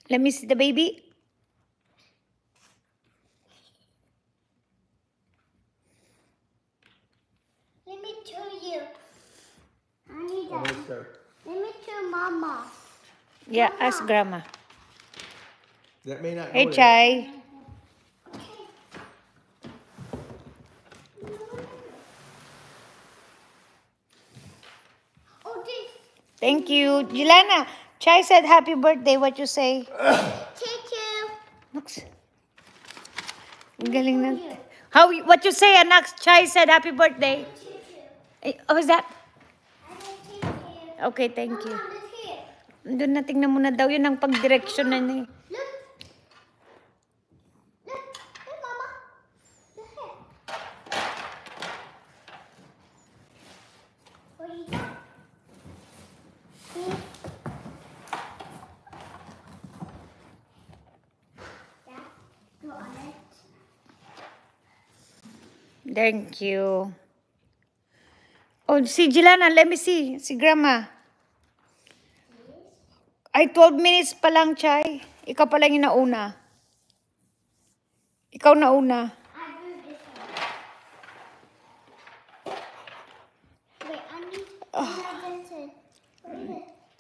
Let me see the baby. Let me show you. I need that. Let me show Mama. Yeah, Mama. ask Grandma. That may not Hey, go there. Chai. Oh, this. Thank you. Jelana, Chai said happy birthday. What you say? Choo-choo. Naks. Ang galing na. What you say, anak? Chai said happy birthday. Choo-choo. Oh, is that? I like choo-choo. Okay, thank you. Mama, look here. Doon na, tingnan mo na daw. Yun ang pag-direction na niya. Look. Look. Look, Mama. Look here. What is that? See? That. Go on it. Thank you. Oh, si Jelana, let me see. Si Grandma. Ay, 12 minutes pa lang, Chai. Ikaw pa lang yung nauna. Ikaw nauna. I do this one. Wait, I need to.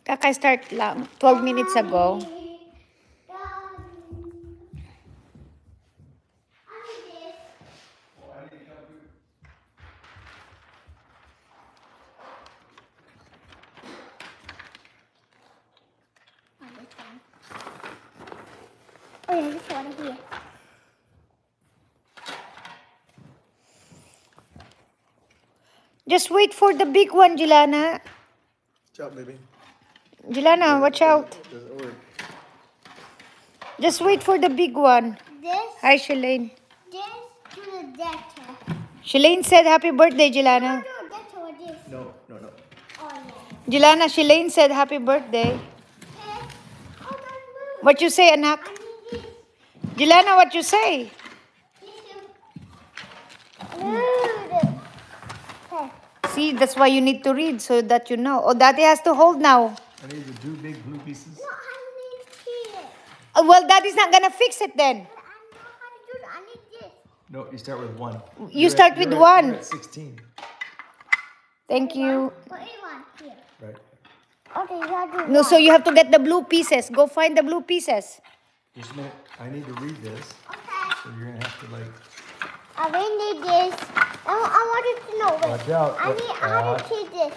Kaka-start lang. 12 minutes ago. Oh yeah, this one here. Just wait for the big one, Jelana. Watch out, baby. Jelana, watch out. Doesn't work. Just wait for the big one. This, Hi, Shalane. this to the data. Shalane said happy birthday, Jelana. No, that's what this. No. Oh yeah. Jelana, Shalane said happy birthday. Okay. Oh my God. What you say, anak? I need this. Jelana, what you say? Okay. See, that's why you need to read so that you know. Oh, Daddy has to hold now. I need the two big blue pieces. No, I need here. Well, Daddy's not gonna fix it then. But I know how to do it. I need this. No, you start with one. You start with one. You're at 16. Thank you. What do you want here? Right. Okay, you gotta do No, one. so you have to get the blue pieces. Go find the blue pieces. Just a minute. I need to read this. Okay. So you're going to have to, like, I really need this. I wanted to know. Wait. watch out. I need how to see this.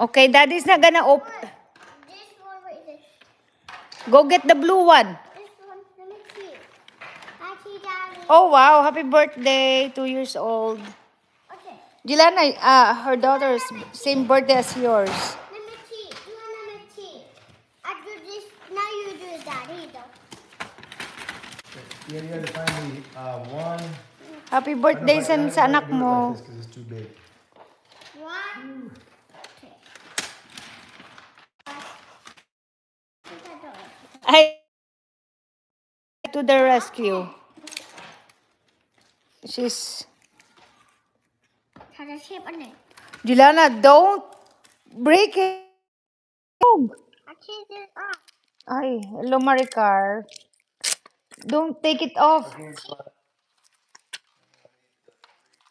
Okay, Daddy's not gonna open. This one, wait, this. Go get the blue one. This one, let me see. I see Daddy. Oh, wow. Happy birthday. 2 years old. Okay, Jelana, her daughter's same birthday as yours. let me see. You want let me see. I do this. Now you do Daddy though. you have to find me one. Happy I don't know birthday if I- sa I anak don't do it mo. like this 'cause it's too big. One. Okay. I think I do it. Ay, to the rescue. She's... How to shape on it. Jelana, don't break it. I take this off. Ay, hello, Maricar. Don't take it off.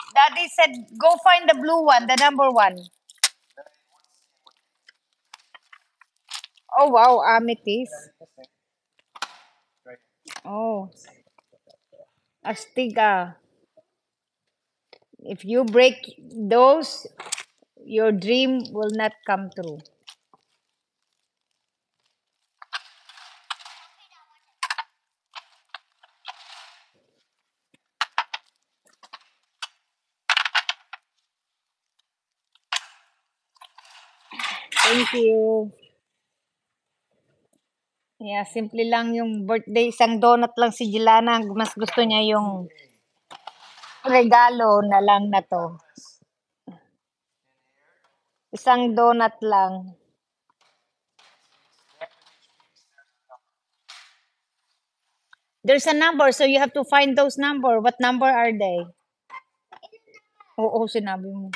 Daddy said, go find the blue one, the number one. Oh, wow, amethyst. Oh, astig ah. If you break those, your dream will not come true. Thank you. Yeah, simple lang yung birthday. Isang donut lang si Jelana. Mas gusto niya yung regalo na lang na to. Isang donut lang. There's a number, so you have to find those number. What number are they? Oo, sinabi mo.